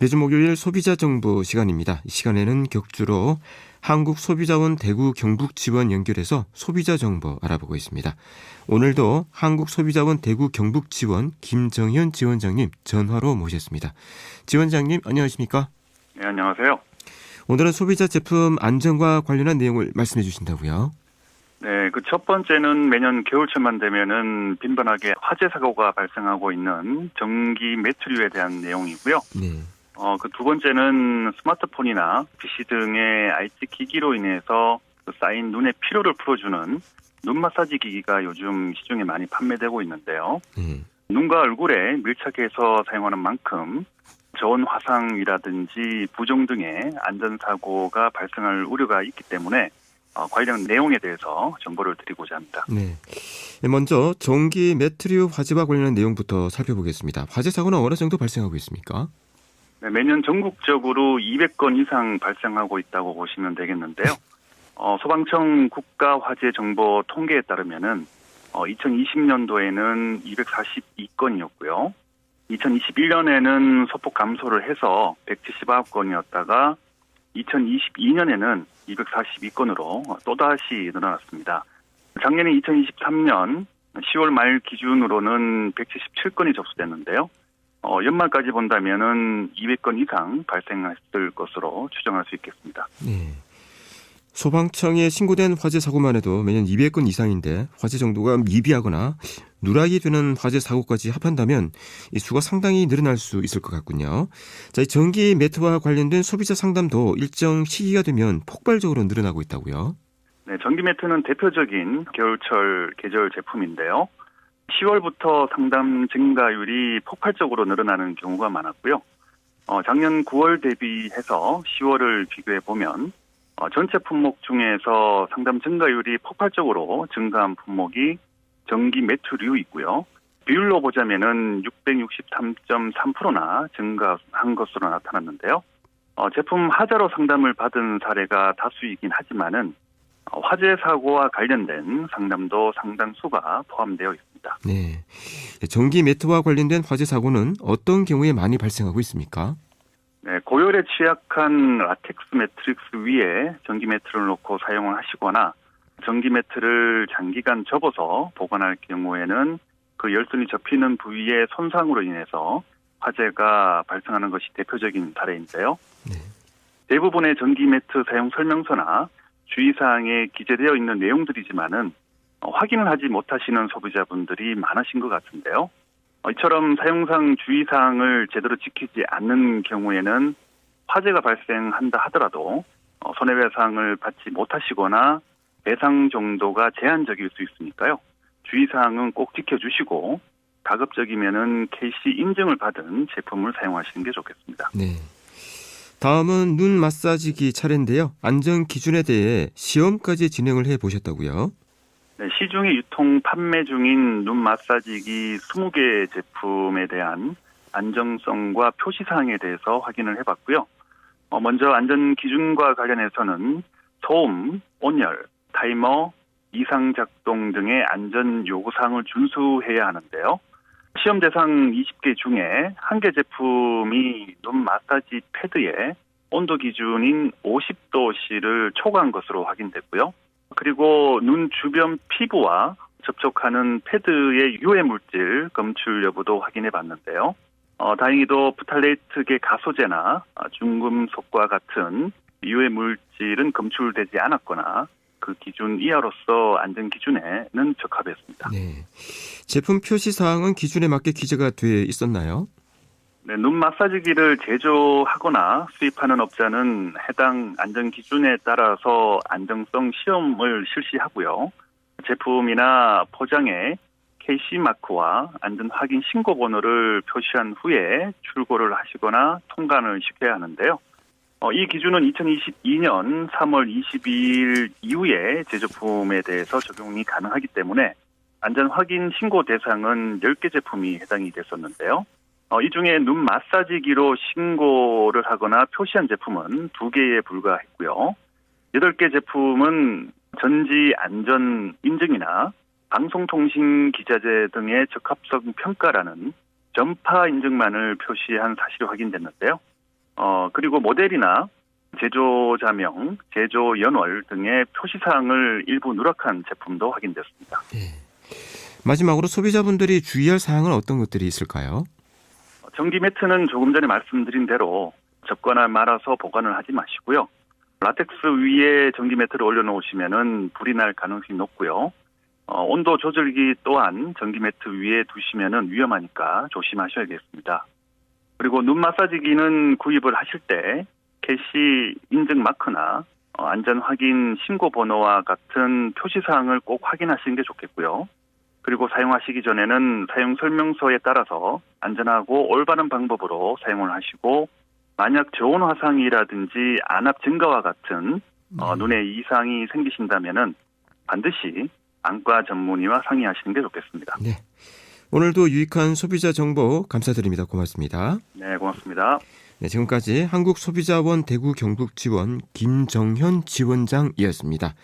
매주 목요일 소비자 정보 시간입니다. 이 시간에는 격주로 한국소비자원 대구 경북 지원 연결해서 소비자 정보 알아보고 있습니다. 오늘도 한국소비자원 대구 경북 지원 김정현 지원장님 전화로 모셨습니다. 지원장님 안녕하십니까? 네, 안녕하세요. 오늘은 소비자 제품 안전과 관련한 내용을 말씀해 주신다고요? 네, 그 첫 번째는 매년 겨울철만 되면은 빈번하게 화재 사고가 발생하고 있는 전기 매트류에 대한 내용이고요. 네. 그 두 번째는 스마트폰이나 PC 등의 IT 기기로 인해서 쌓인 눈의 피로를 풀어주는 눈 마사지 기기가 요즘 시중에 많이 판매되고 있는데요. 눈과 얼굴에 밀착해서 사용하는 만큼 저온 화상이라든지 부종 등의 안전사고가 발생할 우려가 있기 때문에 관련 내용에 대해서 정보를 드리고자 합니다. 네. 먼저 전기 매트류 화재와 관련한 내용부터 살펴보겠습니다. 화재 사고는 어느 정도 발생하고 있습니까? 네, 매년 전국적으로 200건 이상 발생하고 있다고 보시면 되겠는데요. 소방청 국가화재정보 통계에 따르면은 2020년도에는 242건이었고요. 2021년에는 소폭 감소를 해서 179건이었다가 2022년에는 242건으로 또다시 늘어났습니다. 작년에 2023년 10월 말 기준으로는 177건이 접수됐는데요. 연말까지 본다면은 200건 이상 발생했을 것으로 추정할 수 있겠습니다. 네. 소방청에 신고된 화재 사고만 해도 매년 200건 이상인데 화재 정도가 미비하거나 누락이 되는 화재 사고까지 합한다면 이 수가 상당히 늘어날 수 있을 것 같군요. 자, 이 전기 매트와 관련된 소비자 상담도 일정 시기가 되면 폭발적으로 늘어나고 있다고요? 네, 전기 매트는 대표적인 겨울철 계절 제품인데요. 10월부터 상담 증가율이 폭발적으로 늘어나는 경우가 많았고요. 작년 9월 대비해서 10월을 비교해 보면 전체 품목 중에서 상담 증가율이 폭발적으로 증가한 품목이 전기 매트류이고요. 비율로 보자면은 663.3%나 증가한 것으로 나타났는데요. 제품 하자로 상담을 받은 사례가 다수이긴 하지만은 화재 사고와 관련된 상담도 상당수가 포함되어 있습니다. 네. 전기 매트와 관련된 화재 사고는 어떤 경우에 많이 발생하고 있습니까? 네, 고열에 취약한 라텍스 매트릭스 위에 전기 매트를 놓고 사용을 하시거나 전기 매트를 장기간 접어서 보관할 경우에는 그 열선이 접히는 부위의 손상으로 인해서 화재가 발생하는 것이 대표적인 사례인데요. 네. 대부분의 전기 매트 사용 설명서나 주의사항에 기재되어 있는 내용들이지만은 확인을 하지 못하시는 소비자분들이 많으신 것 같은데요. 이처럼 사용상 주의사항을 제대로 지키지 않는 경우에는 화재가 발생한다 하더라도 손해배상을 받지 못하시거나 배상 정도가 제한적일 수 있으니까요. 주의사항은 꼭 지켜주시고 가급적이면은 KC 인증을 받은 제품을 사용하시는 게 좋겠습니다. 네. 다음은 눈 마사지기 차례인데요. 안전 기준에 대해 시험까지 진행을 해보셨다고요? 네, 시중에 유통 판매 중인 눈 마사지기 20개 제품에 대한 안정성과 표시사항에 대해서 확인을 해봤고요. 먼저 안전 기준과 관련해서는 소음, 온열, 타이머, 이상 작동 등의 안전 요구사항을 준수해야 하는데요. 시험 대상 20개 중에 한 개 제품이 눈 마사지 패드의 온도 기준인 50도씨를 초과한 것으로 확인됐고요. 그리고 눈 주변 피부와 접촉하는 패드의 유해 물질 검출 여부도 확인해 봤는데요. 다행히도 프탈레이트계 가소제나 중금속과 같은 유해 물질은 검출되지 않았거나 그 기준 이하로서 안전 기준에는 적합했습니다. 네. 제품 표시 사항은 기준에 맞게 기재가 돼 있었나요? 네, 눈 마사지기를 제조하거나 수입하는 업자는 해당 안전 기준에 따라서 안정성 시험을 실시하고요. 제품이나 포장에 KC 마크와 안전 확인 신고 번호를 표시한 후에 출고를 하시거나 통관을 시켜야 하는데요. 이 기준은 2022년 3월 22일 이후에 제조품에 대해서 적용이 가능하기 때문에 안전 확인 신고 대상은 10개 제품이 해당이 됐었는데요. 이 중에 눈 마사지기로 신고를 하거나 표시한 제품은 2개에 불과했고요. 8개 제품은 전지 안전 인증이나 방송통신 기자재 등의 적합성 평가라는 전파 인증만을 표시한 사실이 확인됐는데요. 그리고 모델이나 제조자명, 제조 연월 등의 표시사항을 일부 누락한 제품도 확인됐습니다. 마지막으로 소비자분들이 주의할 사항은 어떤 것들이 있을까요? 전기 매트는 조금 전에 말씀드린 대로 접거나 말아서 보관을 하지 마시고요. 라텍스 위에 전기 매트를 올려놓으시면은 불이 날 가능성이 높고요. 온도 조절기 또한 전기 매트 위에 두시면은 위험하니까 조심하셔야겠습니다. 그리고 눈 마사지기는 구입을 하실 때 캐시 인증 마크나 안전 확인 신고 번호와 같은 표시사항을 꼭 확인하시는 게 좋겠고요. 그리고 사용하시기 전에는 사용 설명서에 따라서 안전하고 올바른 방법으로 사용을 하시고 만약 저온 화상이라든지 안압 증가와 같은 눈에 이상이 생기신다면은 반드시 안과 전문의와 상의하시는 게 좋겠습니다. 네. 오늘도 유익한 소비자 정보 감사드립니다. 고맙습니다. 네, 고맙습니다. 네, 지금까지 한국소비자원 대구 경북 지원 김정현 지원장이었습니다.